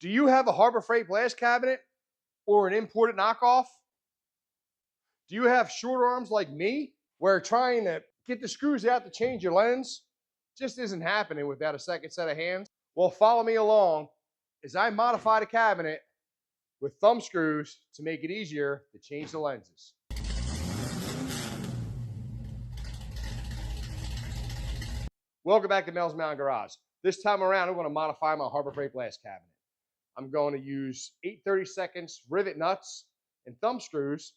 Do you have a Harbor Freight glass cabinet or an imported knockoff? Do you have short arms like me where trying to get the screws out to change your lens just isn't happening without a second set of hands? Well, follow me along as I modify the cabinet with thumb screws to make it easier to change the lenses. Welcome back to Mehl's Mountain Garage. This time around, I'm going to modify my Harbor Freight glass cabinet. I'm going to use 8/32 rivet nuts and thumb screws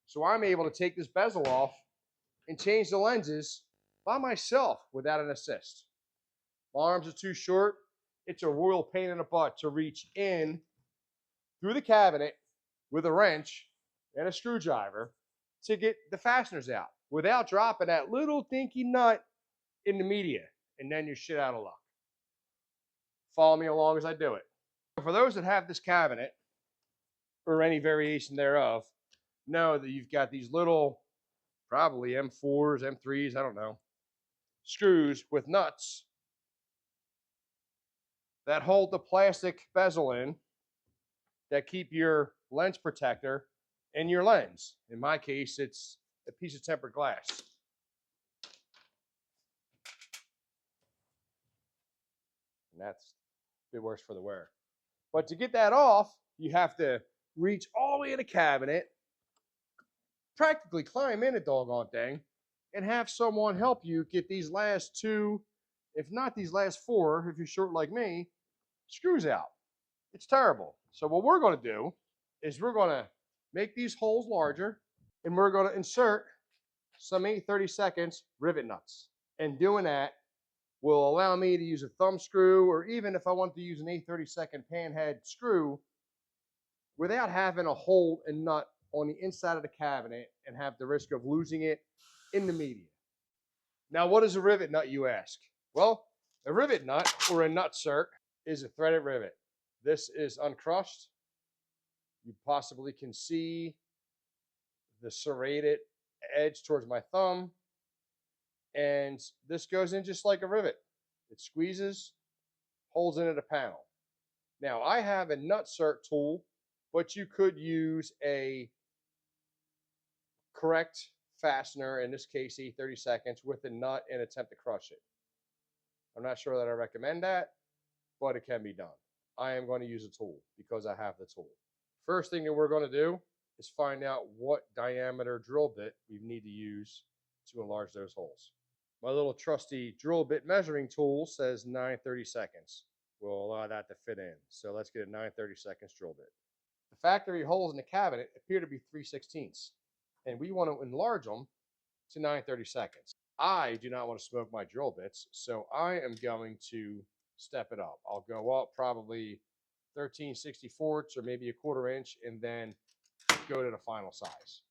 so I'm able to take this bezel off and change the lenses by myself without an assist. My arms are too short. It's a royal pain in the butt to reach in through the cabinet with a wrench and a screwdriver to get the fasteners out without dropping that little dinky nut in the media, and then you're shit out of luck. Follow me along as I do it. For those that have this cabinet or any variation thereof, know that you've got these little, probably M4s, M3s, I don't know, screws with nuts that hold the plastic bezel in that keep your lens protector in your lens. In my case, it's a piece of tempered glass. And that's a bit worse for the wear. But to get that off, you have to reach all the way in the cabinet, practically climb in a doggone thing, and have someone help you get these last two, if not these last four, if you're short like me, screws out. It's terrible. So what we're going to do is we're going to make these holes larger, and we're going to insert some 8/32 rivet nuts. And doing that will allow me to use a thumb screw, or even if I want to use an 8/32 panhead screw, without having to hold a nut on the inside of the cabinet and have the risk of losing it in the media. Now, what is a rivet nut, you ask? Well, a rivet nut, or a nutsert, is a threaded rivet. This is uncrushed. You possibly can see the serrated edge towards my thumb. And this goes in just like a rivet. It squeezes, holds into the panel. Now, I have a nutsert tool, but you could use a correct fastener, in this case 8/32, with a nut and attempt to crush it. I'm not sure that I recommend that, but it can be done. I am going to use a tool because I have the tool. First thing that we're going to do is find out what diameter drill bit we need to use to enlarge those holes. My little trusty drill bit measuring tool says 9/32. We'll allow that to fit in. So let's get a 9/32 drill bit. The factory holes in the cabinet appear to be 3/16, and we want to enlarge them to 9/32. I do not want to smoke my drill bits, so I am going to step it up. I'll go up probably 13/64 or maybe a 1/4 inch, and then go to the final size.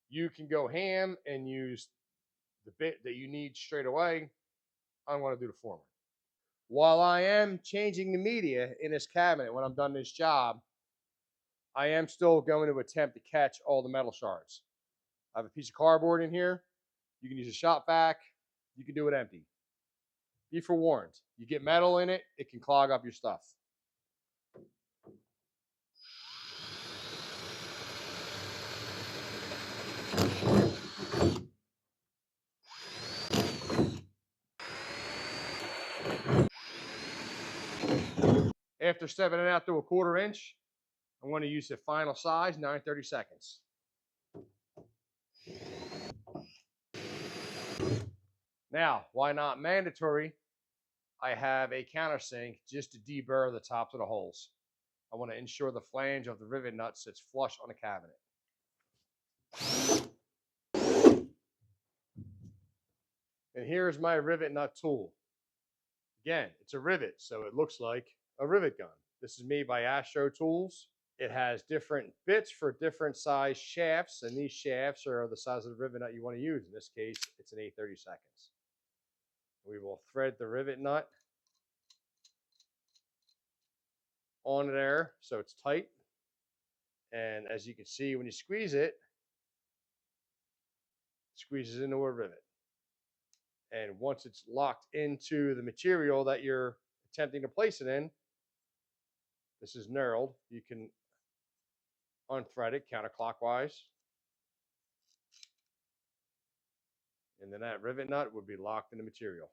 You can go ham and use the bit that you need straight away. I'm going to do the former. While I am changing the media in this cabinet when I'm done this job, I am still going to attempt to catch all the metal shards. I have a piece of cardboard in here. You can use a shop vac. You can do it empty. Be forewarned. You get metal in it, it can clog up your stuff. After stepping it out to a 1/4 inch, I'm going to use the final size, 9/32. Now, why not mandatory? I have a countersink just to deburr the tops of the holes. I want to ensure the flange of the rivet nut sits flush on the cabinet. And here's my rivet nut tool. Again, it's a rivet, so it looks like a rivet gun. This is made by Astro Tools. It has different bits for different size shafts, and these shafts are the size of the rivet nut you want to use. In this case, it's an 8/32. We will thread the rivet nut on there so it's tight. And as you can see, when you squeeze it, it squeezes into a rivet. And once it's locked into the material that you're attempting to place it in, This is knurled. You can unthread it counterclockwise. And then that rivet nut would be locked in the material.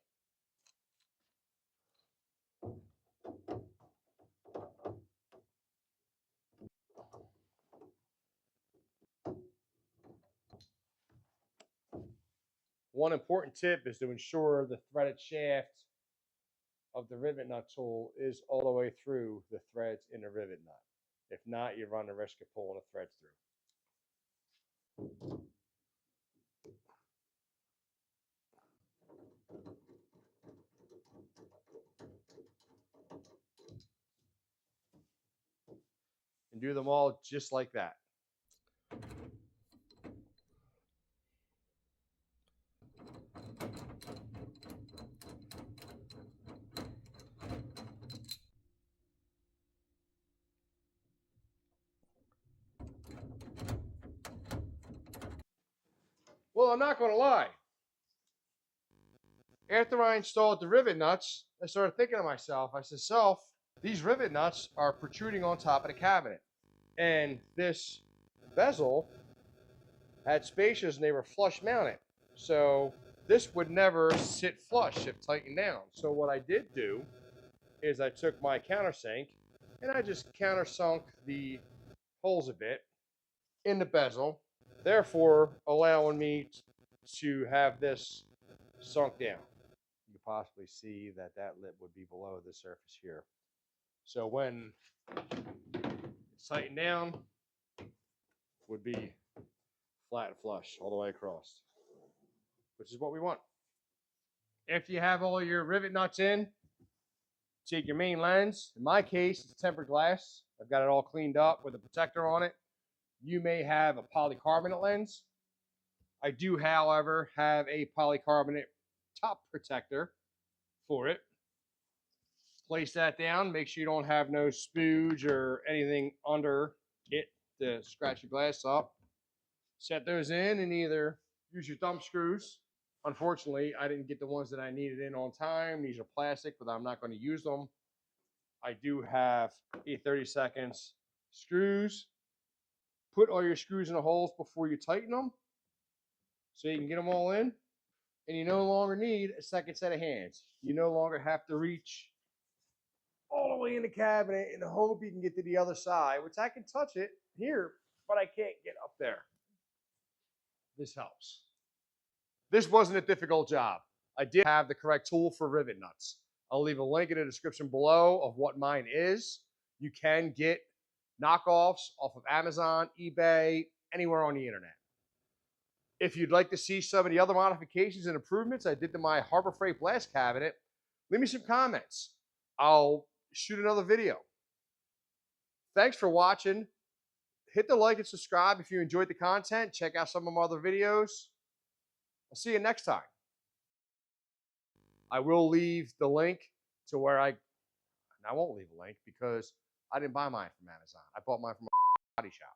One important tip is to ensure the threaded shaft of the rivet nut tool is all the way through the threads in the rivet nut. If not, you run the risk of pulling the threads through. And do them all just like that. Well, I'm not going to lie. After I installed the rivet nuts, I started thinking to myself, I said, Self, these rivet nuts are protruding on top of the cabinet. And this bezel had spaces and they were flush mounted. So this would never sit flush if tightened down. So what I did do is I took my countersink and I just countersunk the holes a bit in the bezel, therefore allowing me to have this sunk down. You can possibly see that that lip would be below the surface here. So when it's tightened down, would be flat and flush all the way across, which is what we want. After you have all your rivet nuts in, take your main lens. In my case, it's tempered glass. I've got it all cleaned up with a protector on it. You may have a polycarbonate lens. I do, however, have a polycarbonate top protector for it. Place that down. Make sure you don't have no spooge or anything under it to scratch your glass up. Set those in and either use your thumb screws. Unfortunately, I didn't get the ones that I needed in on time. These are plastic, but I'm not going to use them. I do have a 30-second screws. Put all your screws in the holes before you tighten them so you can get them all in. And you no longer need a second set of hands. You no longer have to reach all the way in the cabinet and hope you can get to the other side, which I can touch it here, but I can't get up there. This helps. This wasn't a difficult job. I did have the correct tool for rivet nuts. I'll leave a link in the description below of what mine is. You can get knockoffs off of Amazon, eBay, anywhere on the internet. If you'd like to see some of the other modifications and improvements I did to my Harbor Freight blast cabinet, leave me some comments. I'll shoot another video. Thanks for watching. Hit the like and subscribe if you enjoyed the content. Check out some of my other videos. I'll see you next time. I will leave the link to where I won't leave a link because I didn't buy mine from Amazon. I bought mine from a body shop.